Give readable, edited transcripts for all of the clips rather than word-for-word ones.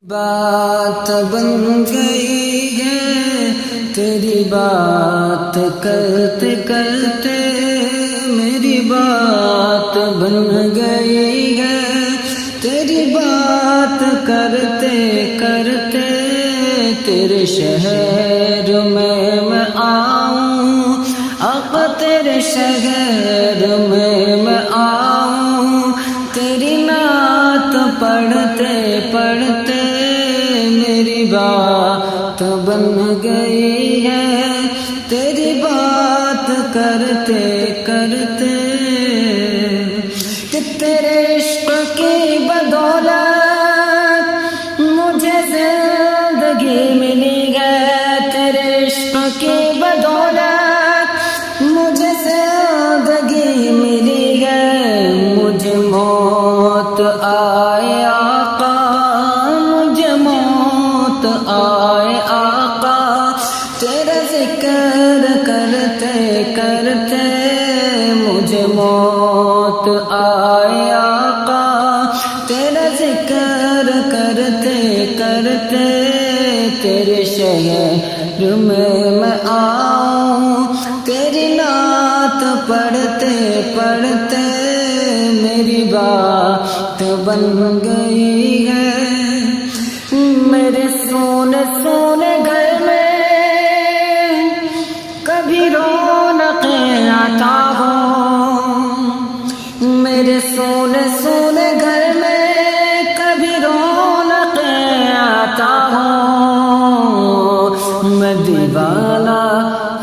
بات بن گئی ہے تیری بات کرتے کرتے، میری بات بن گئی ہے تیری بات کرتے کرتے، تیرے شہر میں آؤں، آقا تیرے شہر میں آؤں، تیری نعت پڑھتے پڑھتے میری بات بن گئی ہے تیری بات کرتے کرتے، کہ تیرے عشق کی بدولت مجھے زندگی ملی ہے، تیرے عشق کی بدولت مجھے زندگی ملی ہے، مجھے موت آئے آقا، مجھے موت آئے آقا، تیرا ذکر کرتے کرتے مجھے موت آئے آقا، تیرا ذکر کرتے کرتے، تیرے شہر میں آؤں، تیری نعت پڑھتے پڑھتے میری بات بن گئی ہے، میرے سونے سونے گھر میں کبھی رونق عطا ہو، میرے سونے سونے گھر میں کبھی رونق عطا ہو، میں دیوانہ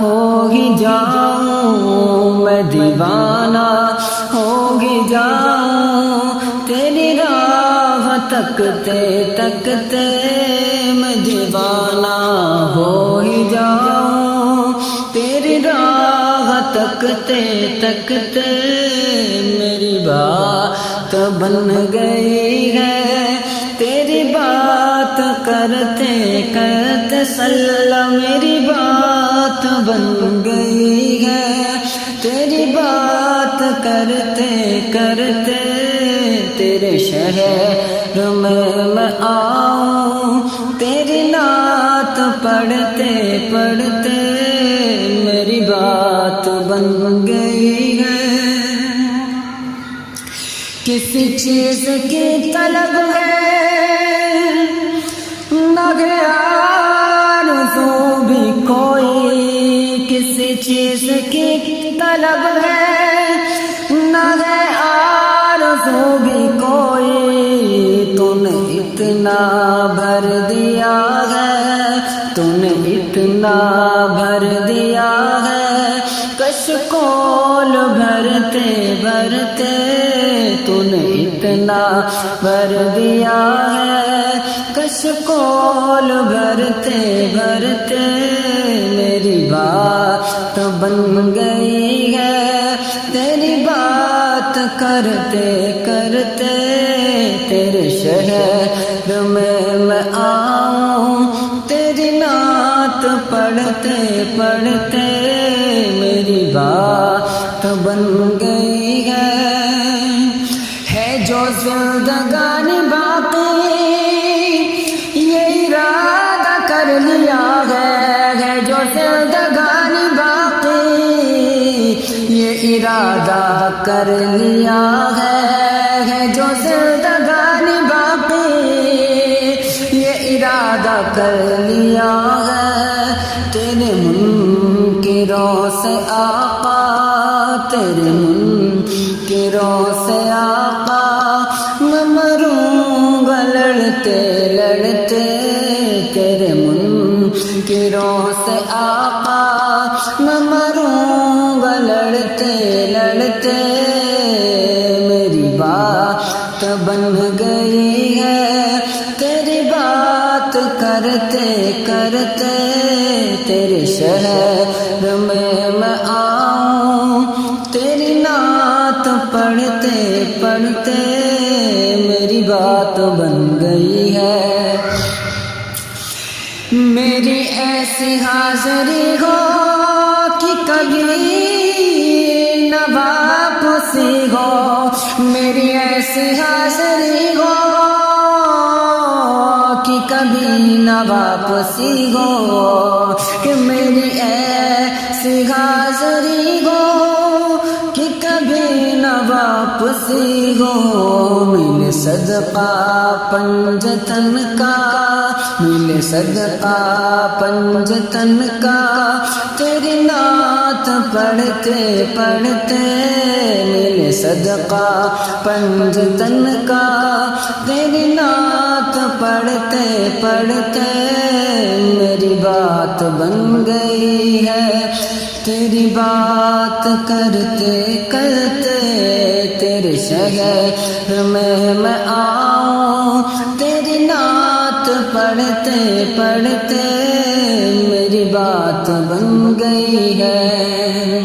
ہو ہی جاؤں، میں دیوانہ ہو ہی جاؤں، تیری راہ تکتے تکتے میں دیوانہ ہو ہی جاؤں، تیری راہ تکتے تکتے میری بات بن گئی ہے تیری بات کرتے کرتے، صلی میری بات بن گئی ہے تیری بات کرتے کرتے، تیرے شہر میں آؤں، تیری نعت پڑھتے پڑھتے میری بات بن گئی ہے، کسی چیز کی طلب ہے نہ ہے آرزو بھی کوئی، کسی چیز کی طلب ہے نہ ہے آرزو بھی کوئی، تو نے اتنا بھر دیا ہے، تو نے اتنا بھر دیا ہے، کشکول بھرتے بھرتے تو نے اتنا بھر دیا ہے، کشکول بھرتے بھرتے میری بات بن گئی ہے تیری بات کرتے کرتے، تیرے شہر میں آؤں، تیری نعت پڑھتے پڑھتے میری بات بن گئی ہے جو زندگانی باقی یہ ارادہ کر لیا ہے جو زندگانی باقی یہ ارادہ کر لیا ہے جو زندگانی باقی یہ ارادہ کر لیا ہے، تیرے منکروں سے آقا، تیرے منکروں سے آقا میں مروں گا لڑتے لڑتے، تیرے منکروں سے آقا میں مروں گا لڑتے لڑتے، میری بات بن گئی ہے تیری بات کرتے کرتے، تیرے شہر میں آؤں، تیری نعت پڑھتے پڑھتے میری بات بن گئی ہے، میری ایسی حاضری ہو کہ کبھی نہ واپسی ہو، میری ایسی حاضری ہو کہ کبھی نہ واپسی ہو، کہ میری ایسی حاضری ہو کہ کبھی نہ واپسی ہو، ملے صدقہ پنجتن کا، ملے صدقہ پنجتن کا، تیری نعت پڑھتے پڑھتے ملے صدقہ پنجتن کا، تیری نعت پڑھتے پڑھتے میری بات بن گئی ہے، تیری بات کرتے کرتے تیرے شہر میں آؤں، تیری نعت پڑھتے پڑھتے میری بات بن گئی ہے۔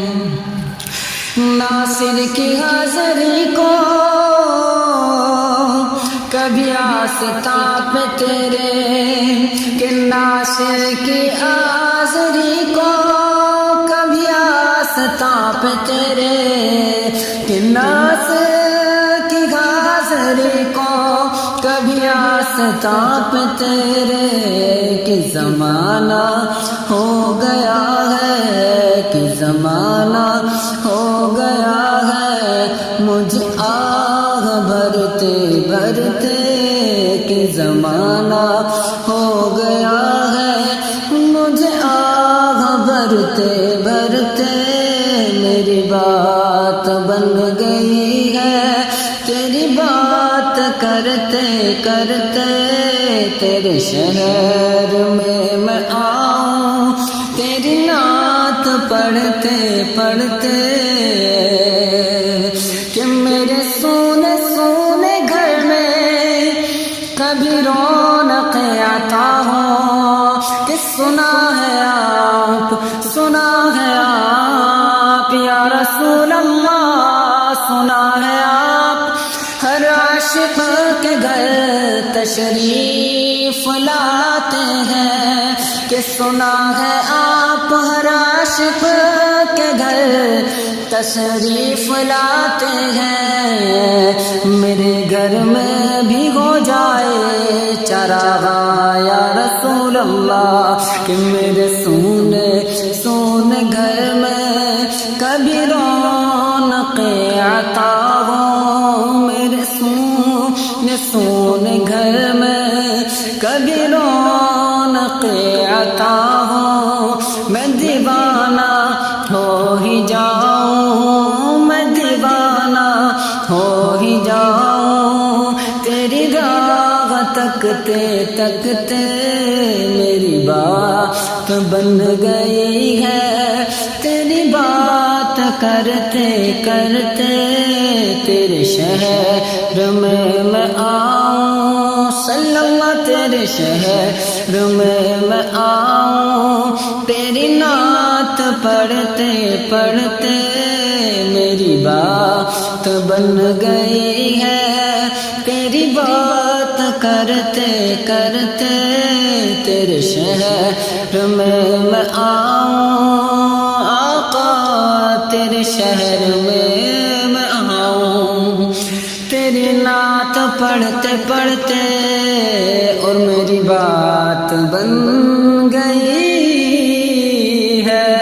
ناصر کی حاضری کو کبھی آستاں پہ تیرے، کہ ناصر کی حاضری کو کبھی آستاں پہ تیرے، کہ ناصر کی حاضری کو کبھی آستاں پہ تیرے، کہ زمانہ ہو گیا ہے، کہ زمانہ ہو گیا ہے مجھے آہ بھرتے بھرتے، کہ زمانہ ہو گیا ہے مجھے آہ بھرتے بھرتے، میری بات بن گئی ہے، تیری بات کرتے کرتے تیرے شہر میں آؤں، تیری نعت پڑھتے پڑھتے، کہ میرے سونے سونے گھر میں کبھی رونق آتا ہو، کہ سنا ہے آپ، سنا ہے آپ یا رسول اللہ، سنا ہے آپ ہر عاشق کے گھر تشریف لاتے ہیں، کہ سنا ہے آپ ہر عاشق کے گھر تشریف لاتے ہیں، میرے گھر میں بھی ہو جائے چراغاں یا رسول اللہ، کہ میرے سونے سونے گھر میں کبھی رونق عطا ہو، میرے سونے سونے گھر میں کبھی رونق عطا ہو، میں دیوانہ ہو ہی جاؤں، میں دیوانہ ہو ہی جاؤں، تیری راہ تکتے تکتے میری بات بن گئی ہے، تیری بات کرتے کرتے تیرے شہر میں آؤں، صلی اللہ تیرے شہر میں آؤں، تیری نعت پڑھتے پڑھتے میری بات بن گئی ہے، تیری بات کرتے کرتے تیرے شہر میں آؤں، آقا تیرے شہر میں آؤں، تیری نعت پڑھتے پڑھتے اور میری بات بن گئی ہے،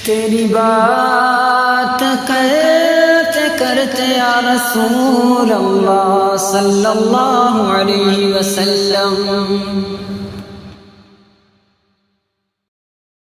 تیری بات کرتے کرتے یا رسول اللہ صلی اللہ علیہ وسلم۔